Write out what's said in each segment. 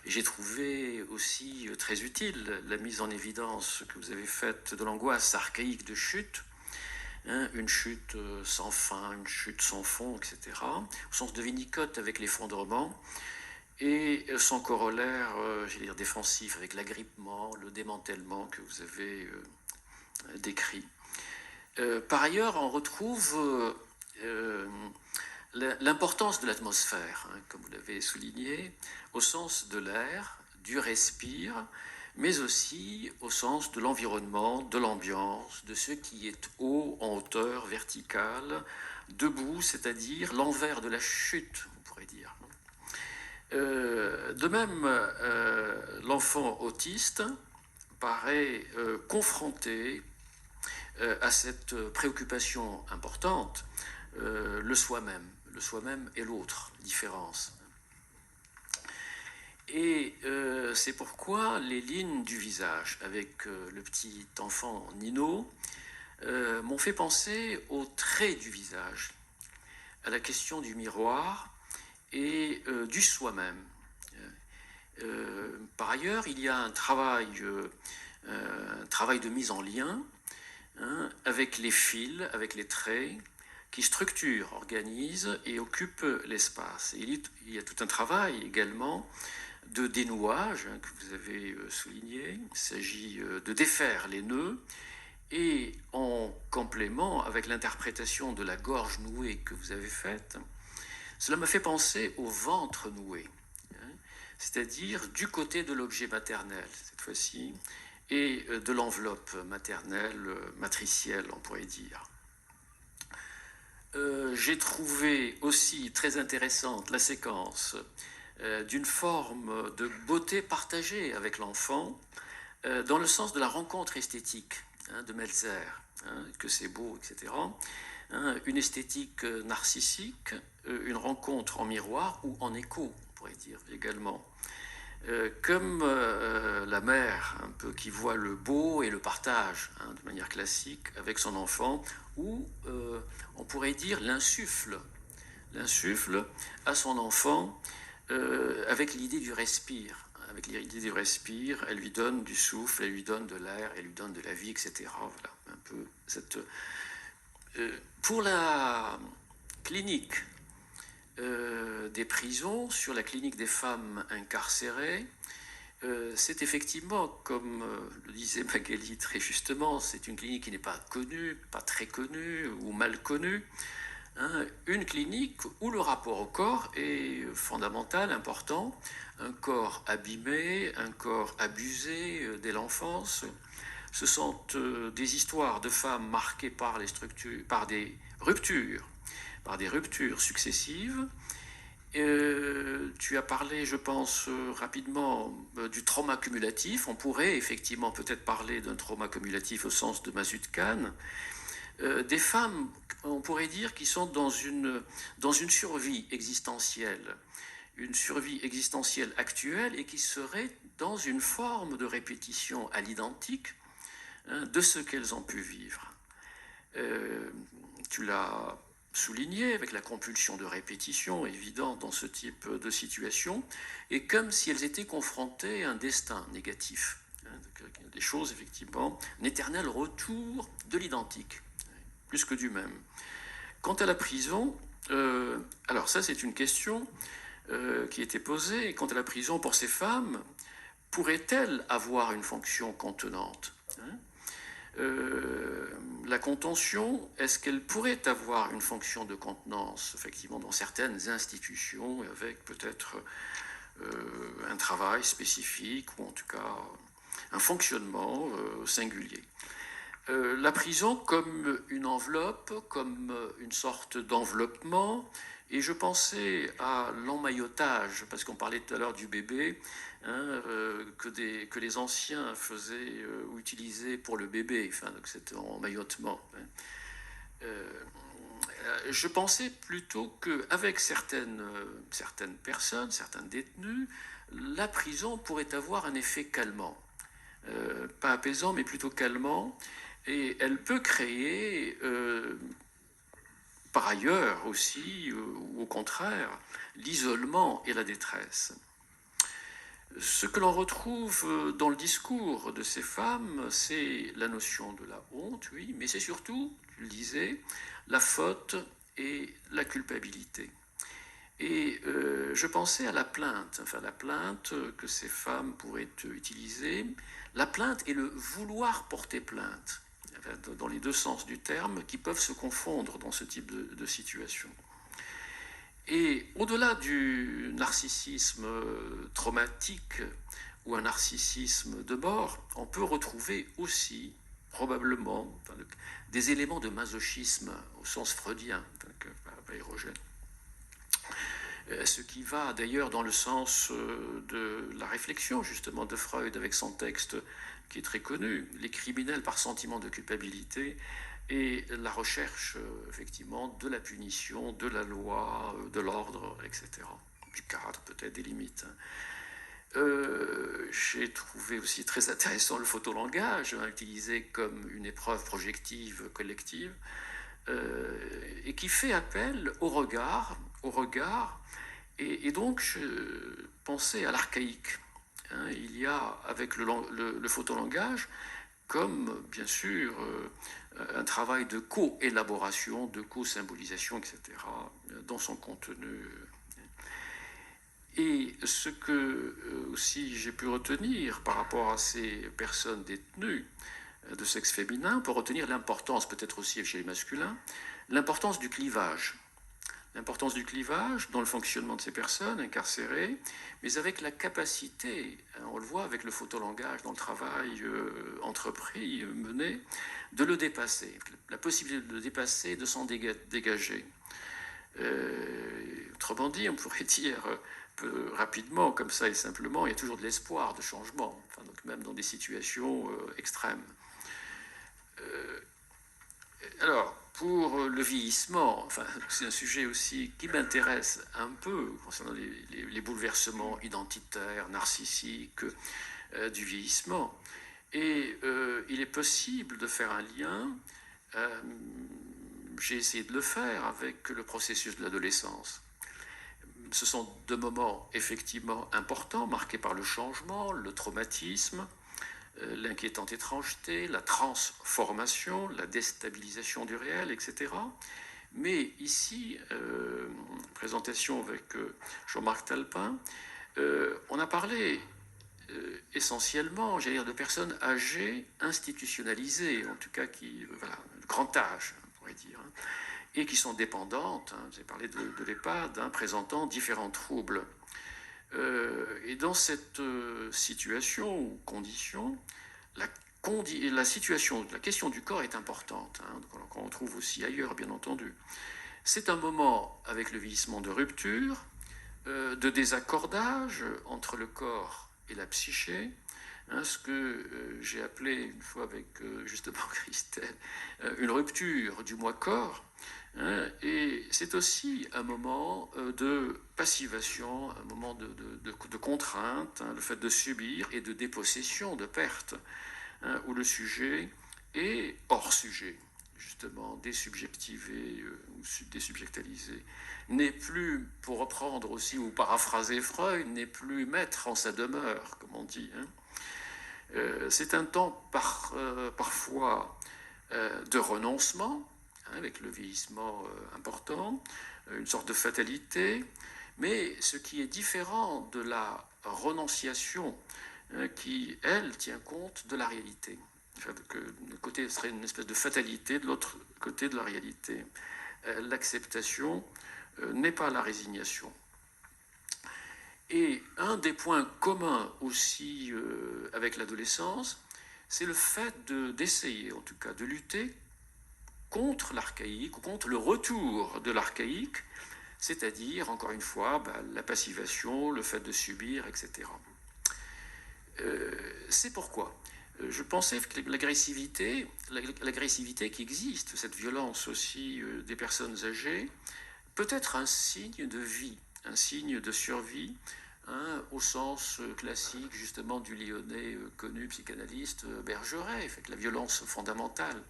J'ai trouvé aussi très utile la mise en évidence que vous avez faite de l'angoisse archaïque de chute, hein, une chute sans fin, une chute sans fond, etc., au sens de Winnicott avec l'effondrement, et son corollaire, j'allais dire défensif, avec l'agrippement, le démantèlement que vous avez décrit. Par ailleurs, on retrouve l'importance de l'atmosphère, hein, comme vous l'avez souligné, au sens de l'air, du respire, mais aussi au sens de l'environnement, de l'ambiance, de ce qui est haut, en hauteur, verticale, debout, c'est-à-dire l'envers de la chute, on pourrait dire. De même, l'enfant autiste paraît confronté à cette préoccupation importante, le soi-même et l'autre, différence. Et c'est pourquoi les lignes du visage, avec le petit enfant Nino, m'ont fait penser aux traits du visage, à la question du miroir et du soi-même. Par ailleurs, il y a un travail de mise en lien, hein, avec les fils, avec les traits, qui structure, organise et occupe l'espace. Il y a tout un travail également de dénouage, hein, que vous avez souligné. Il s'agit de défaire les nœuds, et en complément avec l'interprétation de la gorge nouée que vous avez faite, cela m'a fait penser au ventre noué, hein, c'est-à-dire du côté de l'objet maternel cette fois-ci, et de l'enveloppe maternelle, matricielle, on pourrait dire. J'ai trouvé aussi très intéressante la séquence d'une forme de beauté partagée avec l'enfant, dans le sens de la rencontre esthétique, hein, de Meltzer, hein, que c'est beau, etc. Hein, une esthétique narcissique, une rencontre en miroir ou en écho, on pourrait dire également. Comme la mère, un peu, qui voit le beau et le partage, hein, de manière classique avec son enfant, ou on pourrait dire l'insuffle à son enfant avec l'idée du respire. Avec l'idée du respire, elle lui donne du souffle, elle lui donne de l'air, elle lui donne de la vie, etc. Voilà, un peu cette. Pour la clinique des prisons, sur la clinique des femmes incarcérées, c'est effectivement, comme le disait Magali très justement, c'est une clinique qui n'est pas connue, pas très connue ou mal connue, hein, une clinique où le rapport au corps est fondamental, important, un corps abîmé, un corps abusé dès l'enfance. Ce sont des histoires de femmes marquées par des ruptures successives. Tu as parlé, je pense, rapidement du trauma cumulatif. On pourrait effectivement peut-être parler d'un trauma cumulatif au sens de Masud Khan. Des femmes, on pourrait dire, qui sont dans une survie existentielle, actuelle, et qui seraient dans une forme de répétition à l'identique, hein, de ce qu'elles ont pu vivre. Tu l'as souligné avec la compulsion de répétition évidente dans ce type de situation, et comme si elles étaient confrontées à un destin négatif, hein, des choses effectivement, un éternel retour de l'identique, plus que du même. Quant à la prison, alors ça c'est une question qui était posée. Quant à la prison, pour ces femmes, pourrait-elle avoir une fonction contenante, hein? La contention, est-ce qu'elle pourrait avoir une fonction de contenance, effectivement, dans certaines institutions, avec peut-être un travail spécifique, ou en tout cas un fonctionnement singulier. La prison comme une enveloppe, comme une sorte d'enveloppement, et je pensais à l'emmaillotage, parce qu'on parlait tout à l'heure du bébé, hein, que les anciens faisaient ou utilisaient pour le bébé, enfin, donc cet emmaillotement. Je pensais plutôt qu'avec certaines personnes, certains détenus, la prison pourrait avoir un effet calmant. Pas apaisant, mais plutôt calmant. Et elle peut créer, par ailleurs aussi, ou au contraire, l'isolement et la détresse. Ce que l'on retrouve dans le discours de ces femmes, c'est la notion de la honte, oui, mais c'est surtout, je le disais, la faute et la culpabilité. Et je pensais à la plainte, enfin la plainte que ces femmes pourraient utiliser, la plainte et le vouloir porter plainte, enfin, dans les deux sens du terme, qui peuvent se confondre dans ce type de situation. Et au-delà du narcissisme traumatique ou un narcissisme de mort, on peut retrouver aussi, probablement, des éléments de masochisme au sens freudien, par Érogène. Ce qui va d'ailleurs dans le sens de la réflexion justement de Freud avec son texte qui est très connu, Les criminels par sentiment de culpabilité, et la recherche effectivement de la punition, de la loi, de l'ordre, etc. Du cadre peut-être, des limites. J'ai trouvé aussi très intéressant le photolangage, utilisé comme une épreuve projective collective, et qui fait appel au regard, et donc je pensais à l'archaïque. Il y a avec le photolangage, comme bien sûr un travail de co-élaboration, de co-symbolisation, etc., dans son contenu. Et ce que aussi j'ai pu retenir par rapport à ces personnes détenues de sexe féminin, pour retenir l'importance, peut-être aussi chez les masculins, l'importance du clivage. L'importance du clivage dans le fonctionnement de ces personnes incarcérées, mais avec la capacité, on le voit avec le photolangage dans le travail entrepris, mené, de le dépasser, la possibilité de le dépasser, de s'en dégager. Autrement dit, on pourrait dire rapidement, comme ça et simplement, il y a toujours de l'espoir de changement, enfin, donc même dans des situations extrêmes. Alors, pour le vieillissement, enfin, c'est un sujet aussi qui m'intéresse un peu concernant les bouleversements identitaires, narcissiques du vieillissement. Et il est possible de faire un lien, j'ai essayé de le faire avec le processus de l'adolescence. Ce sont deux moments effectivement importants, marqués par le changement, le traumatisme, l'inquiétante étrangeté, la transformation, la déstabilisation du réel, etc. Mais ici, présentation avec Jean-Marc Talpin, on a parlé essentiellement, j'allais dire, de personnes âgées, institutionnalisées, en tout cas qui, voilà, de grand âge, on pourrait dire, et qui sont dépendantes, vous avez parlé de l'EHPAD, présentant différents troubles. Et dans cette situation ou condition, la situation, la question du corps est importante, qu'on retrouve aussi ailleurs, bien entendu. C'est un moment avec le vieillissement de rupture, de désaccordage entre le corps et la psyché, ce que j'ai appelé une fois avec justement Christelle, une rupture du moi-corps. Et c'est aussi un moment de passivation, un moment de contrainte, le fait de subir et de dépossession, de perte, où le sujet est hors sujet, justement, désubjectivé ou désubjectalisé, n'est plus, pour reprendre aussi ou paraphraser Freud, n'est plus maître en sa demeure, comme on dit. C'est un temps parfois de renoncement, avec le vieillissement important, une sorte de fatalité, mais ce qui est différent de la renonciation qui, elle, tient compte de la réalité. Enfin, d'un côté, ce serait une espèce de fatalité, de l'autre côté, de la réalité. L'acceptation n'est pas la résignation. Et un des points communs aussi avec l'adolescence, c'est le fait d'essayer, en tout cas, de lutter contre l'archaïque ou contre le retour de l'archaïque, c'est-à-dire, encore une fois, la passivation, le fait de subir, etc. C'est pourquoi je pensais que l'agressivité qui existe, cette violence aussi des personnes âgées, peut être un signe de vie, un signe de survie, au sens classique justement du Lyonnais connu psychanalyste Bergeret, fait que la violence fondamentale,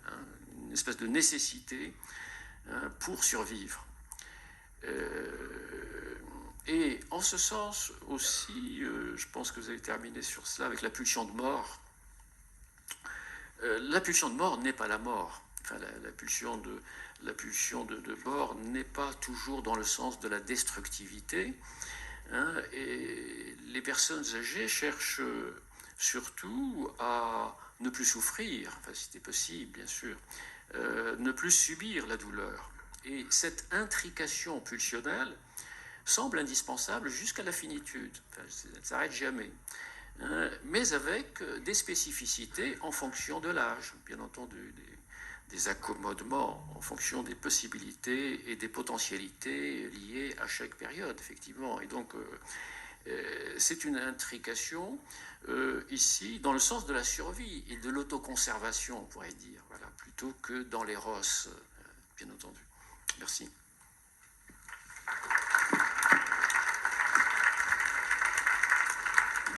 une espèce de nécessité pour survivre. Et en ce sens aussi, je pense que vous avez terminé sur cela avec la pulsion de mort. La pulsion de mort n'est pas la mort. Enfin, la pulsion de mort n'est pas toujours dans le sens de la destructivité. Hein, et les personnes âgées cherchent surtout à ne plus souffrir, enfin si c'était possible bien sûr, ne plus subir la douleur. Et cette intrication pulsionnelle semble indispensable jusqu'à la finitude, enfin, elle ne s'arrête jamais, hein, mais avec des spécificités en fonction de l'âge, bien entendu, des accommodements en fonction des possibilités et des potentialités liées à chaque période, effectivement. Et donc, c'est une intrication ici dans le sens de la survie et de l'autoconservation, on pourrait dire, voilà, plutôt que dans l'éros, bien entendu. Merci.